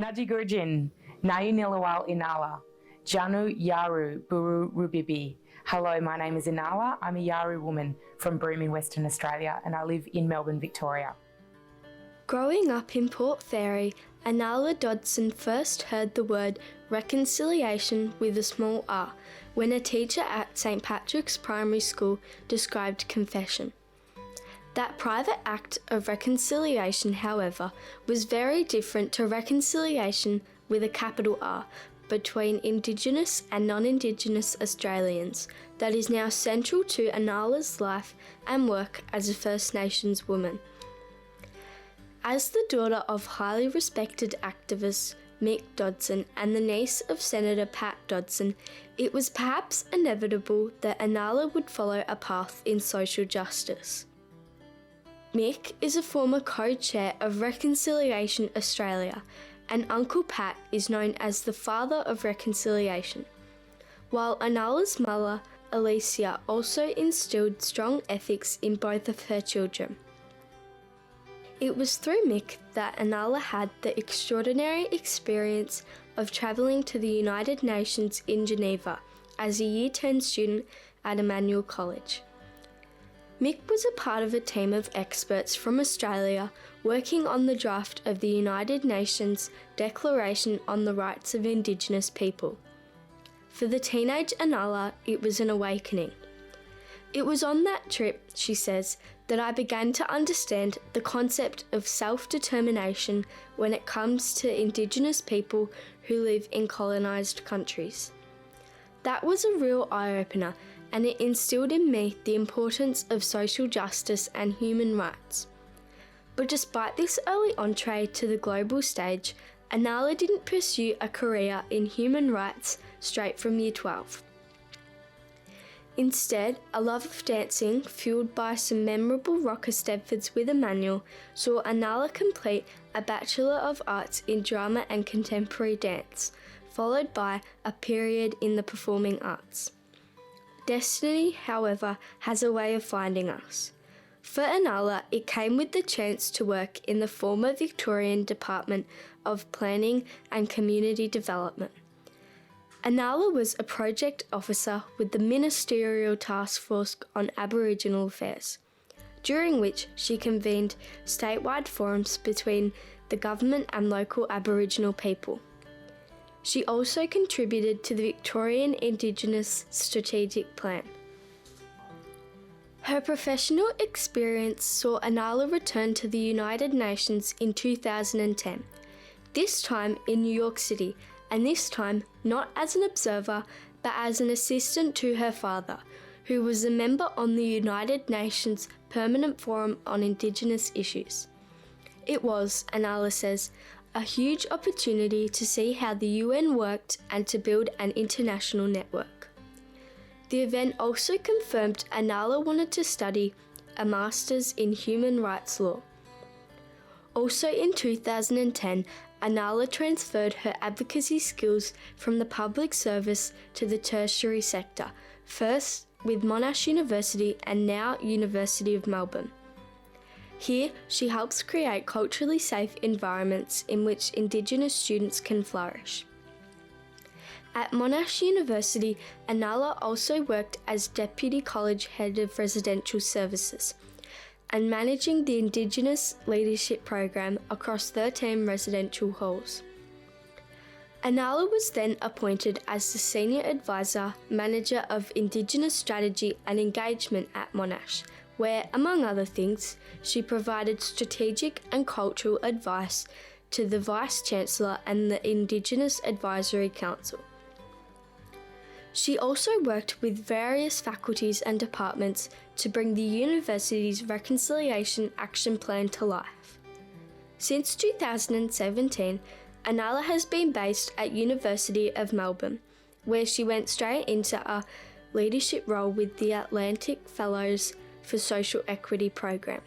Najigurjin, Nayunilawal Inala, Janu Yaru Buru Rubibi. Hello, my name is Inala. I'm a Yaru woman from Broome in Western Australia and I live in Melbourne, Victoria. Growing up in Port Fairy, Inala Dodson first heard the word reconciliation with a small r when a teacher at St Patrick's Primary School described confession. That private act of reconciliation, however, was very different to reconciliation with a capital R between Indigenous and non-Indigenous Australians that is now central to Inala's life and work as a First Nations woman. As the daughter of highly respected activist Mick Dodson and the niece of Senator Pat Dodson, it was perhaps inevitable that Inala would follow a path in social justice. Mick is a former co-chair of Reconciliation Australia, and Uncle Pat is known as the father of reconciliation, while Inala's mother, Alicia, also instilled strong ethics in both of her children. It was through Mick that Inala had the extraordinary experience of travelling to the United Nations in Geneva as a Year 10 student at Emmanuel College. Mick was a part of a team of experts from Australia working on the draft of the United Nations Declaration on the Rights of Indigenous People. For the teenage Inala, it was an awakening. It was on that trip, she says, that I began to understand the concept of self-determination when it comes to Indigenous people who live in colonised countries. That was a real eye-opener, and it instilled in me the importance of social justice and human rights. But despite this early entree to the global stage, Inala didn't pursue a career in human rights straight from Year 12. Instead, a love of dancing, fueled by some memorable rocker Stedfords with Emmanuel, saw Inala complete a Bachelor of Arts in Drama and Contemporary Dance, followed by a period in the Performing Arts. Destiny, however, has a way of finding us. For Inala, it came with the chance to work in the former Victorian Department of Planning and Community Development. Inala was a project officer with the Ministerial Task Force on Aboriginal Affairs, during which she convened statewide forums between the government and local Aboriginal people. She also contributed to the Victorian Indigenous Strategic Plan. Her professional experience saw Inala return to the United Nations in 2010, this time in New York City, and this time not as an observer but as an assistant to her father, who was a member on the United Nations Permanent Forum on Indigenous Issues. It was, Inala says, a huge opportunity to see how the UN worked and to build an international network. The event also confirmed Inala wanted to study a Master's in Human Rights Law. Also in 2010, Inala transferred her advocacy skills from the public service to the tertiary sector, first with Monash University and now University of Melbourne. Here, she helps create culturally safe environments in which Indigenous students can flourish. At Monash University, Inala also worked as Deputy College Head of Residential Services and managing the Indigenous Leadership Program across 13 residential halls. Inala was then appointed as the Senior Advisor, Manager of Indigenous Strategy and Engagement at Monash, where, among other things, she provided strategic and cultural advice to the Vice-Chancellor and the Indigenous Advisory Council. She also worked with various faculties and departments to bring the university's Reconciliation Action Plan to life. Since 2017, Inala has been based at University of Melbourne, where she went straight into a leadership role with the Atlantic Fellows for Social Equity program.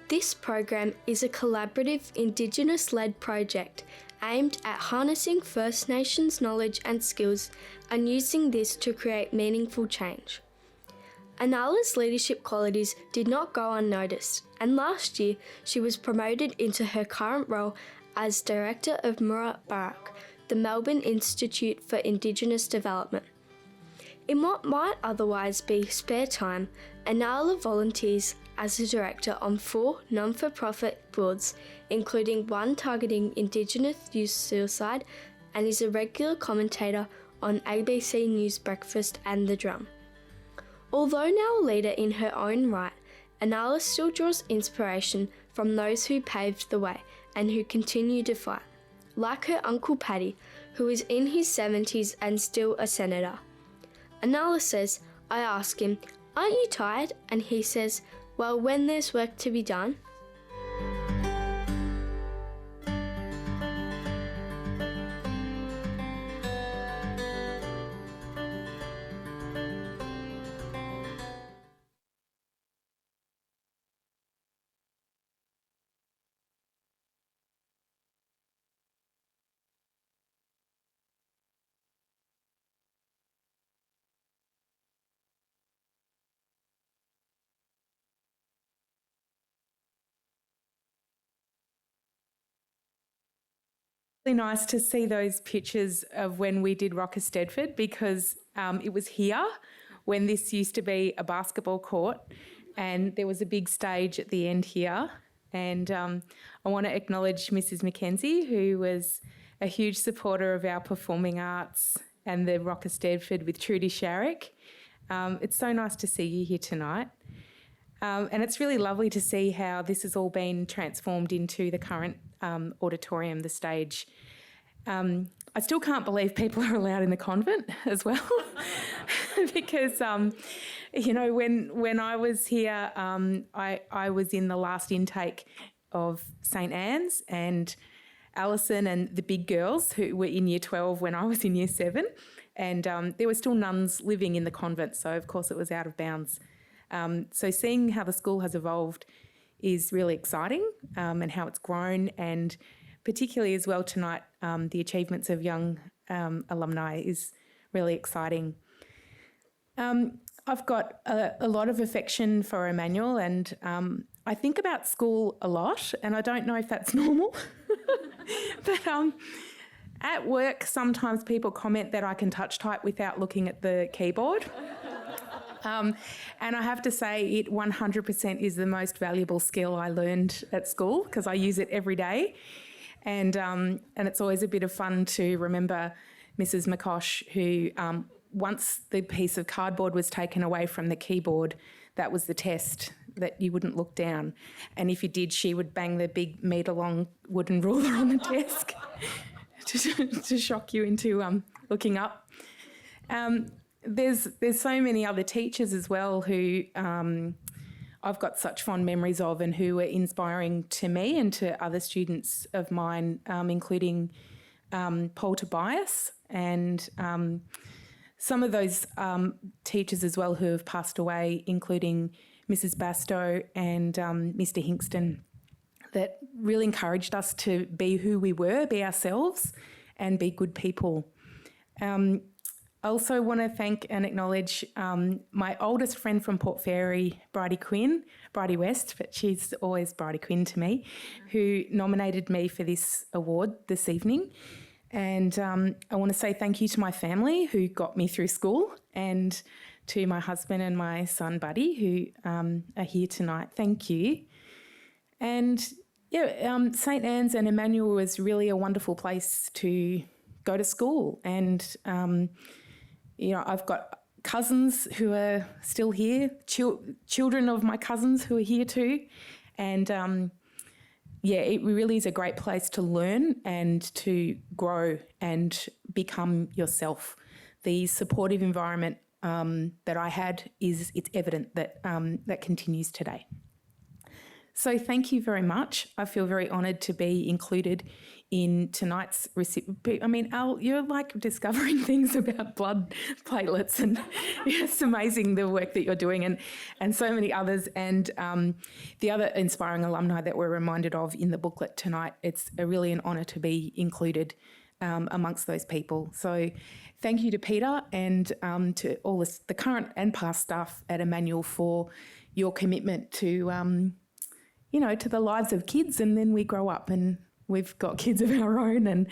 This program is a collaborative Indigenous-led project aimed at harnessing First Nations knowledge and skills and using this to create meaningful change. Inala's leadership qualities did not go unnoticed, and last year she was promoted into her current role as Director of Murat Barak, the Melbourne Institute for Indigenous Development. In what might otherwise be spare time, Inala volunteers as a director on 4 non-for-profit boards, including one targeting Indigenous youth suicide, and is a regular commentator on ABC News Breakfast and The Drum. Although now a leader in her own right, Inala still draws inspiration from those who paved the way and who continue to fight, like her uncle Paddy, who is in his 70s and still a senator. Inala says, I ask him, aren't you tired? And he says, well, when there's work to be done. Really nice to see those pictures of when we did Rocker Stedford, because it was here when this used to be a basketball court, and there was a big stage at the end here. And I want to acknowledge Mrs. Mackenzie, who was a huge supporter of our performing arts and the Rocker Stedford with Trudy Sharrock. It's so nice to see you here tonight. And it's really lovely to see how this has all been transformed into the current auditorium, the stage. I still can't believe people are allowed in the convent as well, because, you know, when I was here, I was in the last intake of St Anne's, and Alison and the big girls who were in year 12 when I was in year 7, and there were still nuns living in the convent, so of course it was out of bounds. So seeing how the school has evolved is really exciting, and how it's grown, and particularly as well tonight, the achievements of young alumni is really exciting. I've got a lot of affection for Emmanuel, and I think about school a lot, and I don't know if that's normal, but at work sometimes people comment that I can touch type without looking at the keyboard. And I have to say it 100% is the most valuable skill I learned at school, because I use it every day. And it's always a bit of fun to remember Mrs. McCosh, who once the piece of cardboard was taken away from the keyboard, that was the test, that you wouldn't look down. And if you did, she would bang the big metre-long wooden ruler on the desk to shock you into looking up. There's so many other teachers as well who I've got such fond memories of, and who were inspiring to me and to other students of mine, including Paul Tobias, and some of those teachers as well who have passed away, including Mrs. Bastow and Mr. Hinkston, that really encouraged us to be who we were, be ourselves, and be good people. I also want to thank and acknowledge my oldest friend from Port Fairy, Bridie West, but she's always Bridie Quinn to me, who nominated me for this award this evening. And I want to say thank you to my family who got me through school, and to my husband and my son Buddy, who are here tonight. Thank you. And yeah, St Anne's and Emmanuel was really a wonderful place to go to school, and you know, I've got cousins who are still here, children of my cousins who are here too. And yeah, it really is a great place to learn and to grow and become yourself. The supportive environment that I had it's evident that that continues today. So thank you very much. I feel very honoured to be included in tonight's I mean, Al, you're like discovering things about blood platelets, and it's amazing the work that you're doing, and so many others. And the other inspiring alumni that we're reminded of in the booklet tonight, it's really an honour to be included amongst those people. So thank you to Peter and to all the current and past staff at Emmanuel for your commitment to, you know, to the lives of kids, and then we grow up and we've got kids of our own, and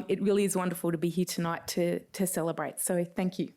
it really is wonderful to be here tonight to celebrate. So thank you.